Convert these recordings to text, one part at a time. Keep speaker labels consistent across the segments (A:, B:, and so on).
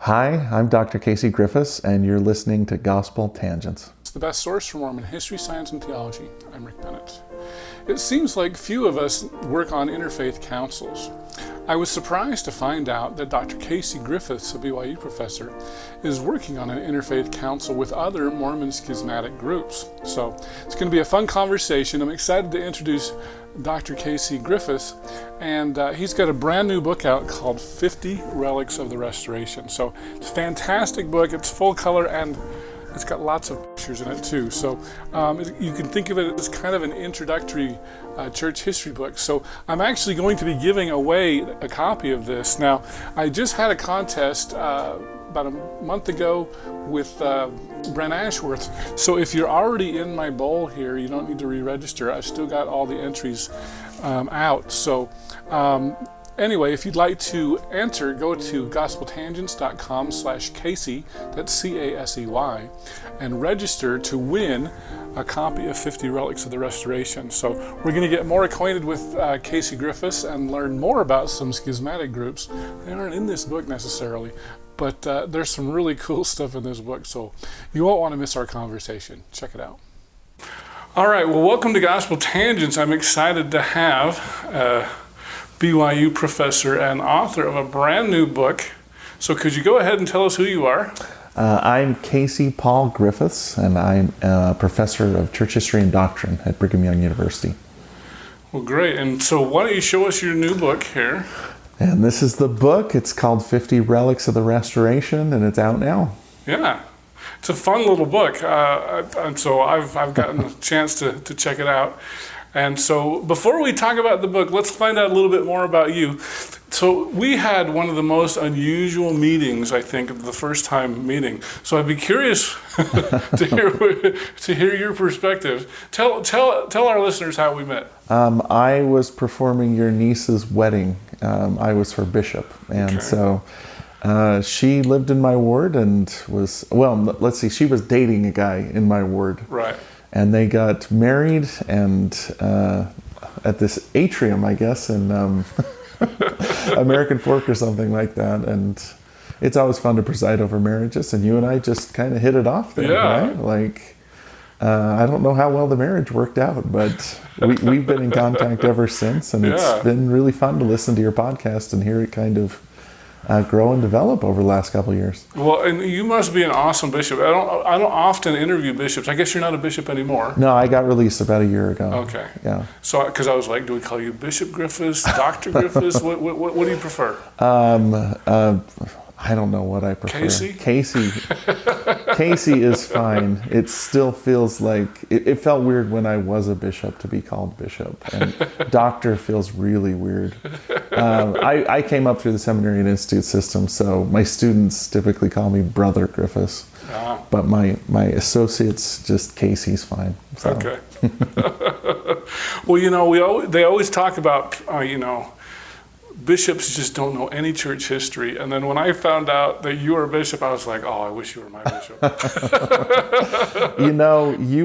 A: Hi, I'm Dr. Casey Griffiths, and you're listening to Gospel Tangents.
B: It's the best source for Mormon history, science, and theology. I'm Rick Bennett. It seems like few of us work on interfaith councils. I was surprised to find out that Dr. Casey Griffiths, a BYU professor, is working on an interfaith council with other Mormon schismatic groups. So it's going to be a fun conversation. I'm excited to introduce Dr. Casey Griffiths, and he's got a brand new book out called 50 Relics of the Restoration. So it's a fantastic book. It's full color and it's got lots of pictures in it too. So you can think of it as kind of an introductory church history book. So I'm actually going to be giving away a copy of this. Now, I just had a contest about a month ago with Brent Ashworth. So if you're already in my bowl here, you don't need to re-register. I've still got all the entries out. So anyway, if you'd like to enter, go to gospeltangents.com/Casey, that's C-A-S-E-Y, and register to win a copy of 50 Relics of the Restoration. So we're going to get more acquainted with Casey Griffiths and learn more about some schismatic groups. They aren't in this book necessarily, but there's some really cool stuff in this book, so you won't want to miss our conversation. Check it out. All right, well, welcome to Gospel Tangents. I'm excited to have BYU professor and author of a brand new book. So could you go ahead and tell us who you are?
A: I'm Casey Paul Griffiths, and I'm a professor of church history and doctrine at Brigham Young University.
B: Well, great. And so why don't you show us your new book here?
A: And this is the book. It's called 50 Relics of the Restoration, and it's out now.
B: Yeah. It's a fun little book. And so I've gotten a chance to check it out. And so before we talk about the book, let's find out a little bit more about you. So we had one of the most unusual meetings, I think, of the first time meeting. So I'd be curious to hear your perspective. Tell our listeners how we met.
A: I was performing your niece's wedding. I was her bishop. And so she lived in my ward and was, she was dating a guy in my ward.
B: Right.
A: And they got married and at this atrium, I guess, in American Fork or something like that. And it's always fun to preside over marriages. And you and I just kind of hit it off there, right? Like, I don't know how well the marriage worked out, but we've been in contact ever since. And it's been really fun to listen to your podcast and hear it kind of grow and develop over the last couple of years.
B: Well, and you must be an awesome bishop. I don't often interview bishops. I guess you're not a bishop anymore.
A: No, I got released about a year ago.
B: Okay.
A: Yeah.
B: So, because I was like, do we call you Bishop Griffiths, Dr. Griffiths? What do you prefer?
A: I don't know what I prefer.
B: Casey?
A: Casey is fine. It still feels like, it felt weird when I was a bishop to be called bishop. And doctor feels really weird. I came up through the seminary and institute system, so my students typically call me Brother Griffiths. But my associates, just Casey's fine. So.
B: Okay. Well, they always talk about, bishops just don't know any church history. And then when I found out that you were a bishop, I was like, oh, I wish you were my bishop.
A: You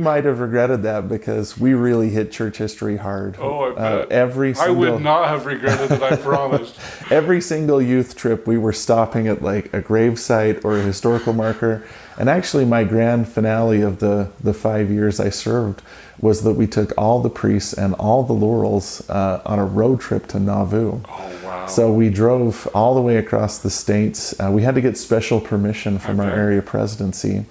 A: might have regretted that because we really hit church history hard.
B: Oh, I bet.
A: I
B: would not have regretted it, I promise.
A: Every single youth trip, we were stopping at like a gravesite or a historical marker. And actually, my grand finale of the 5 years I served was that we took all the priests and all the laurels on a road trip to Nauvoo.
B: Oh, wow.
A: So we drove all the way across the states. We had to get special permission from our area presidency.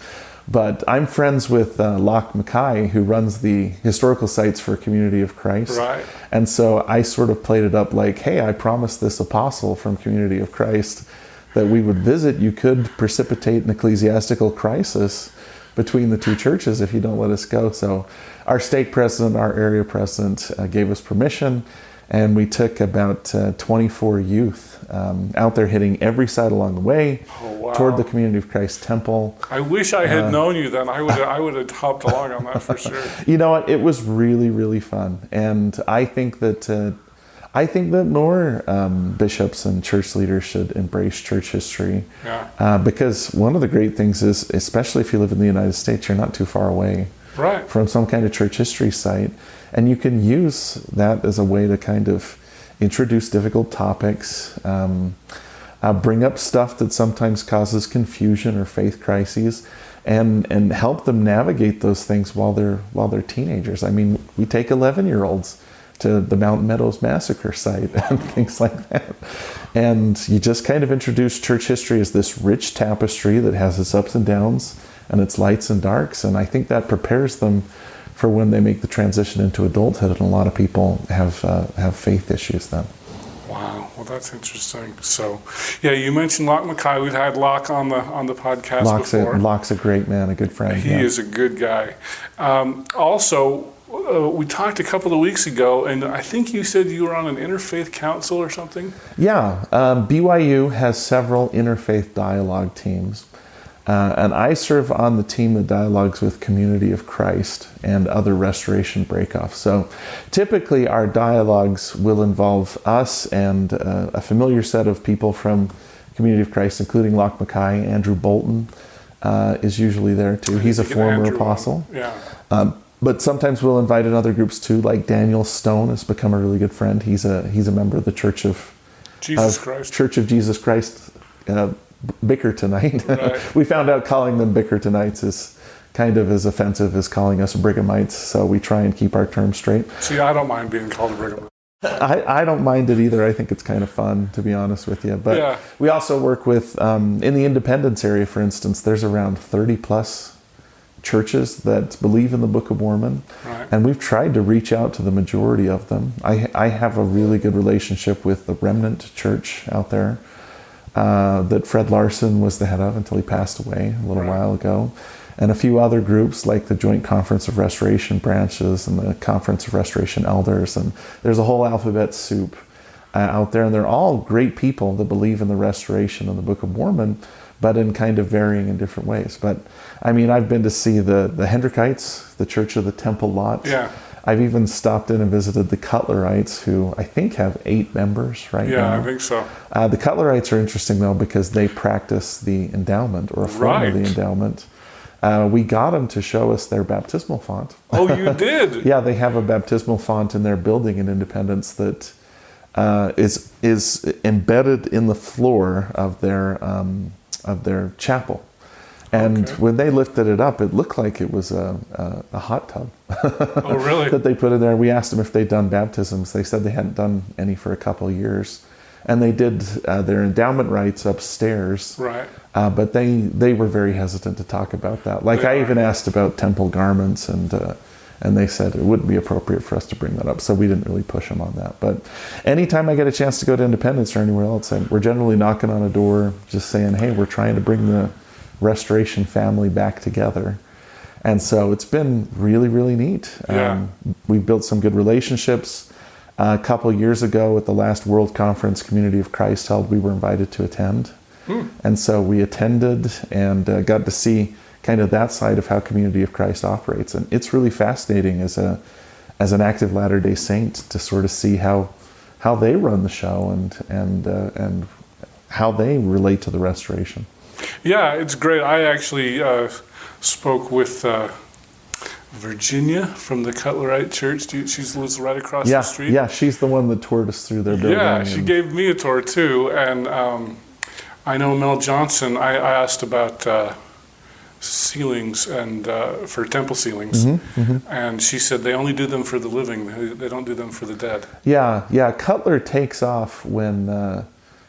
A: But I'm friends with Locke Mackay, who runs the historical sites for Community of Christ.
B: Right.
A: And so I sort of played it up like, hey, I promised this apostle from Community of Christ that we would visit. You could precipitate an ecclesiastical crisis between the two churches if you don't let us go. So our stake president, our area president gave us permission, and we took about 24 youth out there hitting every site along the way toward the Community of Christ temple.
B: I wish I had known you then. I would have hopped along on that for sure.
A: You know what? It was really, really fun. And I think that more bishops and church leaders should embrace church history. Because one of the great things is, especially if you live in the United States, you're not too far away from some kind of church history site. And you can use that as a way to kind of introduce difficult topics, bring up stuff that sometimes causes confusion or faith crises, and help them navigate those things while they're teenagers. I mean, we take 11-year-olds to the Mountain Meadows Massacre site and things like that. And you just kind of introduce church history as this rich tapestry that has its ups and downs and its lights and darks. And I think that prepares them for when they make the transition into adulthood. And a lot of people have faith issues then.
B: Wow, well, that's interesting. So, yeah, you mentioned Locke Mackay. We've had Locke on the podcast before.
A: Locke's a great man, a good friend.
B: He is a good guy. Also, we talked a couple of weeks ago, and I think you said you were on an interfaith council or something?
A: Yeah, BYU has several interfaith dialogue teams. And I serve on the team that dialogues with Community of Christ and other restoration breakoffs. So typically our dialogues will involve us and a familiar set of people from Community of Christ, including Locke Mackay. Andrew Bolton is usually there too. He's a former apostle.
B: Yeah.
A: But sometimes we'll invite in other groups too, like Daniel Stone has become a really good friend. He's a member of the Church of Jesus Christ. Bickertonite. Right. We found out calling them Bickertonites is kind of as offensive as calling us Brighamites, so we try and keep our terms straight.
B: See, I don't mind being called a Brighamite.
A: I don't mind it either. I think it's kind of fun, to be honest with you. But we also work with, in the Independence area, for instance, there's around 30 plus churches that believe in the Book of Mormon.
B: Right.
A: And we've tried to reach out to the majority of them. I have a really good relationship with the Remnant Church out there. That Fred Larson was the head of until he passed away a little while ago. And a few other groups like the Joint Conference of Restoration Branches and the Conference of Restoration Elders. And there's a whole alphabet soup out there. And they're all great people that believe in the restoration of the Book of Mormon, but in kind of varying in different ways. But I mean, I've been to see the Hendrickites, the Church of the Temple Lot.
B: Yeah.
A: I've even stopped in and visited the Cutlerites, who I think have 8 members right now.
B: Yeah, I think so.
A: The Cutlerites are interesting, though, because they practice the endowment, or a form of the endowment. We got them to show us their baptismal font.
B: Oh, you did?
A: Yeah, they have a baptismal font in their building in Independence that is embedded in the floor of their chapel. And when they lifted it up, it looked like it was a hot tub.
B: Oh, really?
A: That they put in there. We asked them if they'd done baptisms. They said they hadn't done any for a couple of years. And they did their endowment rites upstairs.
B: Right.
A: But they were very hesitant to talk about that. Like I even asked about temple garments, and they said it wouldn't be appropriate for us to bring that up. So we didn't really push them on that. But anytime I get a chance to go to Independence or anywhere else, we're generally knocking on a door just saying, hey, we're trying to bring the restoration family back together. And so it's been really, really neat. We've built some good relationships. A couple of years ago at the last World Conference Community of Christ held, we were invited to attend. And so we attended and got to see kind of that side of how Community of Christ operates. And it's really fascinating as an active Latter-day Saint to sort of see how they run the show and how they relate to the restoration. Yeah,
B: it's great. I actually spoke with Virginia from the Cutlerite Church. She lives right across the street.
A: Yeah, she's the one that toured us through their building.
B: Yeah, she gave me a tour too. And I know Mel Johnson, I asked about ceilings and for temple ceilings. And she said they only do them for the living. They don't do them for the dead.
A: Yeah. Cutler takes off when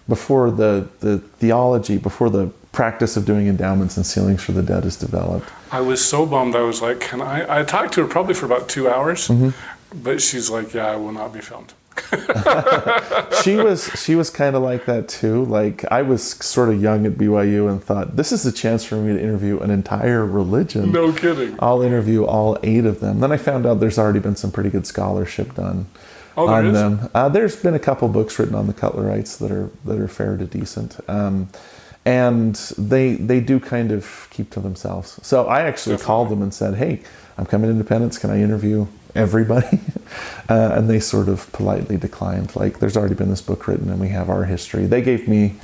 A: before the theology, before the practice of doing endowments and ceilings for the dead is developed.
B: I was so bummed. I was like, I talked to her probably for about 2 hours, but she's like, yeah, I will not be filmed.
A: She was kind of like that too. Like, I was sort of young at BYU and thought, this is a chance for me to interview an entire religion.
B: No kidding.
A: I'll interview all 8 of them. Then I found out there's already been some pretty good scholarship done on them. There's been a couple books written on the Cutlerites that are fair to decent. And they do kind of keep to themselves. So I actually called them and said, hey, I'm coming to Independence. Can I interview everybody? And they sort of politely declined. Like, there's already been this book written and we have our history. They gave me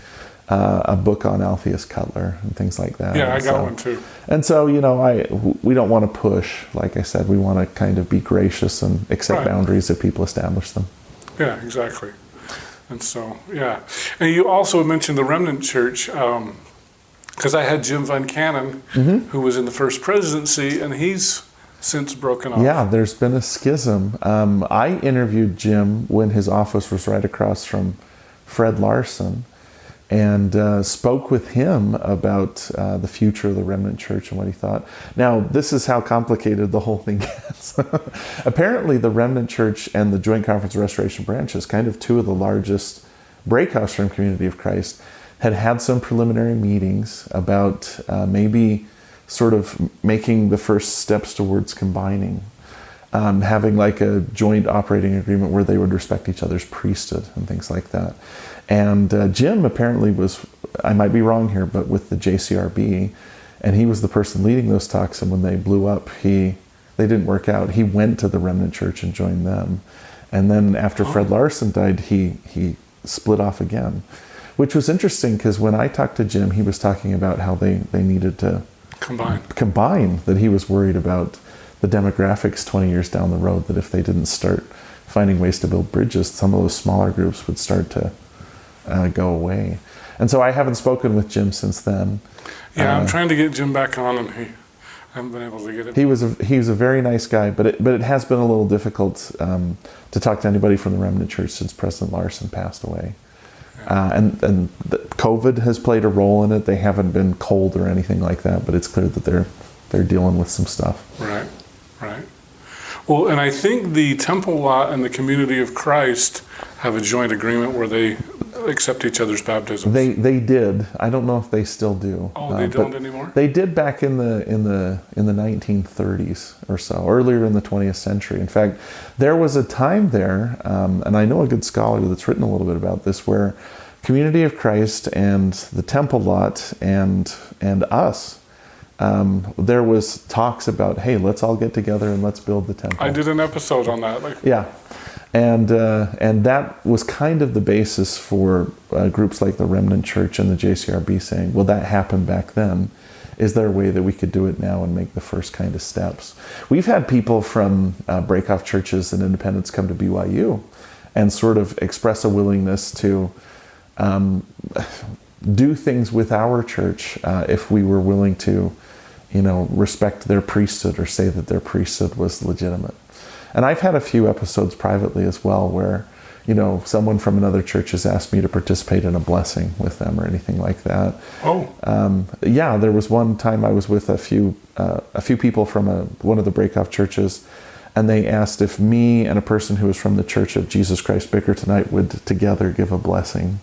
A: a book on Alpheus Cutler and things like that.
B: Yeah, I got one too.
A: And so, we don't want to push. Like I said, we want to kind of be gracious and accept boundaries if people establish them.
B: Yeah, exactly. And so, yeah. And you also mentioned the Remnant Church, because I had Jim Van Cannon, who was in the first presidency, and he's since broken off.
A: Yeah, there's been a schism. I interviewed Jim when his office was right across from Fred Larson, and spoke with him about the future of the Remnant Church and what he thought. Now, this is how complicated the whole thing gets. Apparently, the Remnant Church and the Joint Conference of Restoration branches, kind of two of the largest breakouts from Community of Christ, had some preliminary meetings about maybe sort of making the first steps towards combining, having like a joint operating agreement where they would respect each other's priesthood and things like that. And Jim apparently was, I might be wrong here, but with the JCRB, and he was the person leading those talks, and when they blew up, they didn't work out. He went to the Remnant Church and joined them. And then after Fred Larson died, he split off again, which was interesting because when I talked to Jim, he was talking about how they needed to combine, that he was worried about the demographics 20 years down the road, that if they didn't start finding ways to build bridges, some of those smaller groups would start to go away. And so I haven't spoken with Jim since then.
B: Yeah, I'm trying to get Jim back on, and I haven't been able to get it. He was
A: a very nice guy, but it has been a little difficult to talk to anybody from the Remnant Church since President Larson passed away. And COVID has played a role in it. They haven't been cold or anything like that, but it's clear that they're dealing with some stuff.
B: Right. Well, and I think the Temple Lot and the Community of Christ have a joint agreement where they accept each other's baptisms.
A: They did. I don't know if they still do.
B: Oh, they don't anymore?
A: They did back in the 1930s or so, earlier in the 20th century. In fact, there was a time there, and I know a good scholar that's written a little bit about this, where Community of Christ and the Temple Lot and us, there was talks about, hey, let's all get together and let's build the temple.
B: I did an episode on that.
A: Yeah. And that was kind of the basis for groups like the Remnant Church and the JCRB saying, well, that happened back then. Is there a way that we could do it now and make the first kind of steps? We've had people from breakoff churches and independents come to BYU and sort of express a willingness to do things with our church if we were willing to, respect their priesthood or say that their priesthood was legitimate. And I've had a few episodes privately as well where, someone from another church has asked me to participate in a blessing with them or anything like that.
B: Oh.
A: Yeah, there was one time I was with a few people from one of the breakoff churches, and they asked if me and a person who was from the Church of Jesus Christ Bickertonite would together give a blessing.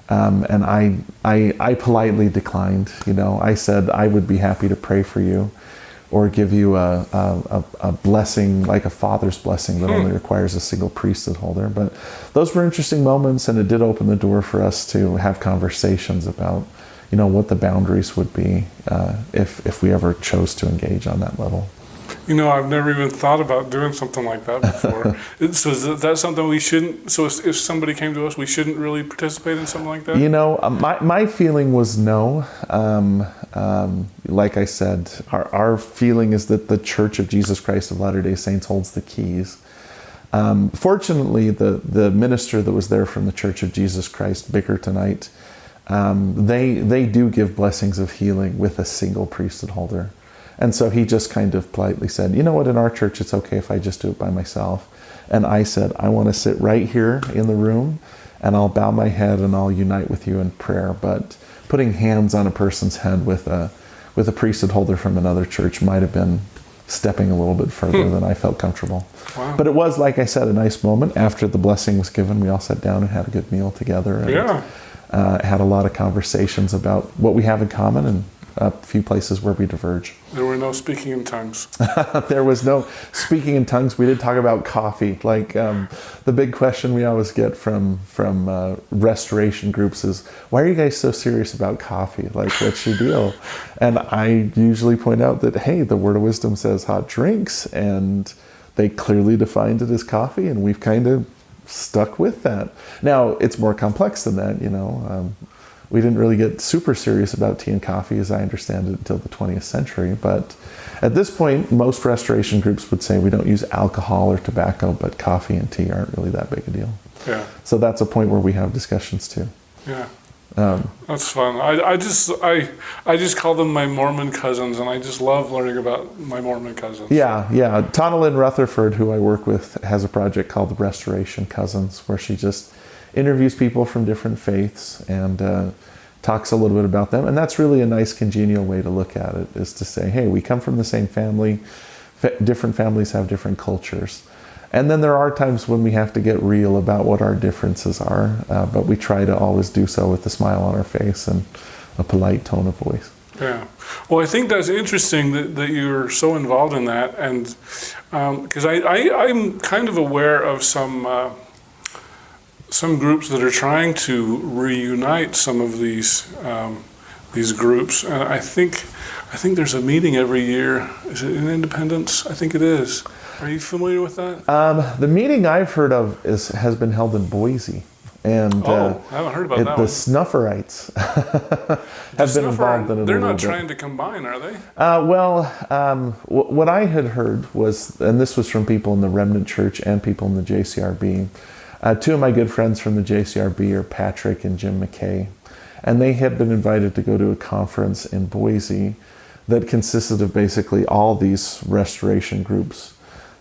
A: And I politely declined. I said I would be happy to pray for you or give you a blessing, like a father's blessing that only requires a single priesthood holder. But those were interesting moments, and it did open the door for us to have conversations about, what the boundaries would be if we ever chose to engage on that level.
B: I've never even thought about doing something like that before. So is that something we shouldn't, so if somebody came to us, we shouldn't really participate in something like that?
A: My feeling was no. Like I said, our feeling is that the Church of Jesus Christ of Latter-day Saints holds the keys. Fortunately, the minister that was there from the Church of Jesus Christ Bickertonite, they do give blessings of healing with a single priesthood holder. And so he just kind of politely said, you know what, in our church, it's okay if I just do it by myself. And I said, I want to sit right here in the room, and I'll bow my head and I'll unite with you in prayer. But putting hands on a person's head with a priesthood holder from another church might have been stepping a little bit further than I felt comfortable. Wow. But it was, like I said, a nice moment. After the blessing was given, we all sat down and had a good meal together. And had a lot of conversations about what we have in common and a few places where we diverge.
B: There were no speaking in tongues.
A: There was no speaking in tongues. We did talk about coffee. Like the big question we always get from restoration groups is, why are you guys so serious about coffee? Like, what's your deal? And I usually point out that, hey, the Word of Wisdom says hot drinks, and they clearly defined it as coffee, and we've kind of stuck with that. Now, it's more complex than that, we didn't really get super serious about tea and coffee, as I understand it, until the 20th century. But at this point, most restoration groups would say we don't use alcohol or tobacco, but coffee and tea aren't really that big a deal.
B: Yeah.
A: So that's a point where we have discussions too.
B: Yeah. That's fun. I just call them my Mormon cousins, and I just love learning about my Mormon cousins.
A: Yeah. Tonalyn Rutherford, who I work with, has a project called the Restoration Cousins, where she just interviews people from different faiths and talks a little bit about them. And that's really a nice congenial way to look at it, is to say, hey, we come from the same family. Different families have different cultures. And then there are times when we have to get real about what our differences are, but we try to always do so with a smile on our face and a polite tone of voice.
B: Yeah. Well, I think that's interesting that you're so involved in that, and because I'm kind of aware of some groups that are trying to reunite some of these groups, and I think there's a meeting every year. Is it in Independence? I think it is. Are you familiar with that?
A: The meeting I've heard of has been held in Boise. And
B: I haven't heard about that
A: the
B: one.
A: Snufferites have been involved in it.
B: They're not trying to combine, are they?
A: What I had heard was, and this was from people in the Remnant Church and people in the JCRB, two of my good friends from the JCRB are Patrick and Jim McKay, and they had been invited to go to a conference in Boise that consisted of basically all these restoration groups.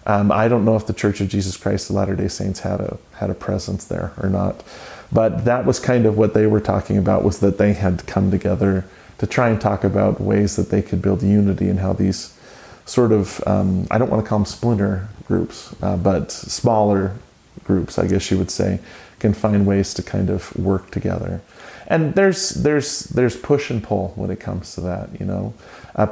A: I don't know if the Church of Jesus Christ of Latter-day Saints had a presence there or not, but that was kind of what they were talking about, was that they had come together to try and talk about ways that they could build unity and how these sort of, I don't want to call them splinter groups, but smaller groups, I guess you would say, can find ways to kind of work together. And there's push and pull when it comes to that, you know.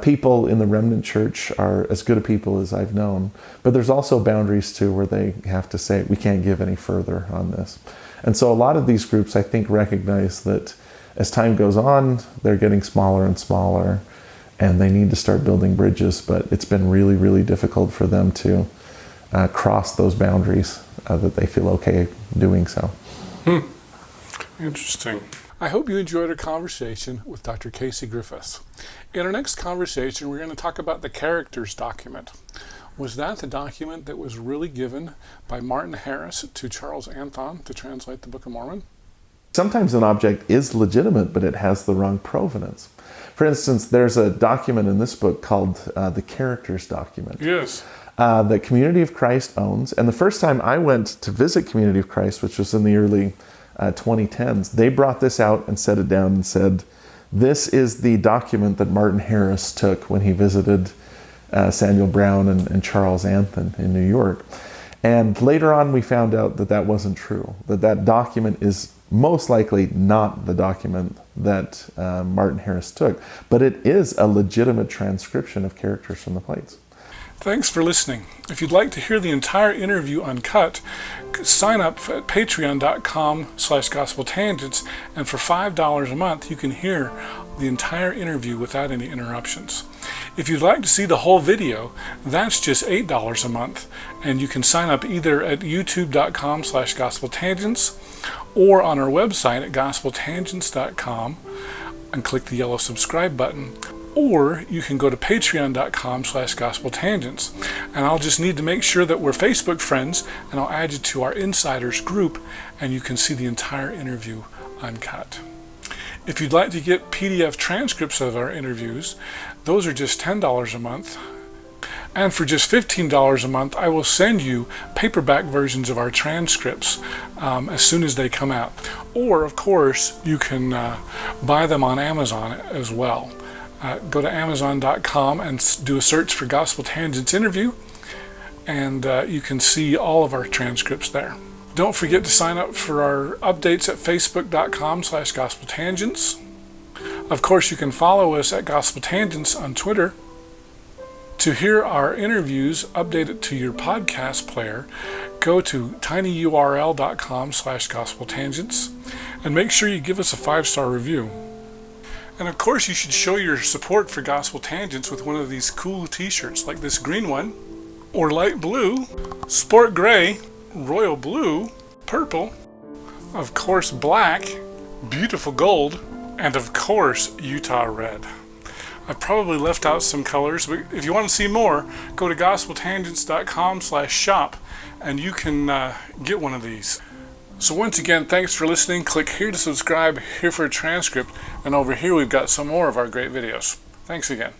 A: People in the Remnant Church are as good a people as I've known, but there's also boundaries too where they have to say, we can't give any further on this. And so a lot of these groups, I think, recognize that as time goes on, they're getting smaller and smaller, and they need to start building bridges, but it's been really, really difficult for them to cross those boundaries that they feel okay doing so.
B: Interesting. I hope you enjoyed our conversation with Dr. Casey Griffiths. In our next conversation, we're going to talk about the characters document. Was that the document that was really given by Martin Harris to Charles Anthon to translate the Book of Mormon?
A: Sometimes an object is legitimate, but it has the wrong provenance. For instance, there's a document in this book called the characters document.
B: Yes.
A: That Community of Christ owns. And the first time I went to visit Community of Christ, which was in the early 2010s, they brought this out and set it down and said, this is the document that Martin Harris took when he visited Samuel Brown and Charles Anthon in New York. And later on we found out that that wasn't true, that document is most likely not the document that Martin Harris took, but it is a legitimate transcription of characters from the plates.
B: Thanks for listening. If you'd like to hear the entire interview uncut, sign up at patreon.com/gospeltangents, and for $5 a month you can hear the entire interview without any interruptions. If you'd like to see the whole video, that's just $8 a month, and you can sign up either at youtube.com/gospeltangents or on our website at gospeltangents.com and click the yellow subscribe button. Or you can go to patreon.com/gospeltangents, and I'll just need to make sure that we're Facebook friends, and I'll add you to our insiders group, and you can see the entire interview uncut. If you'd like to get PDF transcripts of our interviews, those are just $10 a month. And for just $15 a month, I will send you paperback versions of our transcripts as soon as they come out. Or, of course, you can buy them on Amazon as well. Go to Amazon.com and do a search for Gospel Tangents Interview, and you can see all of our transcripts there. Don't forget to sign up for our updates at Facebook.com/GospelTangents. Of course, you can follow us at Gospel Tangents on Twitter. To hear our interviews updated to your podcast player, go to tinyurl.com/GospelTangents, and make sure you give us a 5-star review. And of course, you should show your support for Gospel Tangents with one of these cool t-shirts, like this green one, or light blue, sport gray, royal blue, purple, of course black, beautiful gold, and of course, Utah red. I've probably left out some colors, but if you want to see more, go to gospeltangents.com/shop and you can get one of these. So once again, thanks for listening. Click here to subscribe, here for a transcript, and over here we've got some more of our great videos. Thanks again.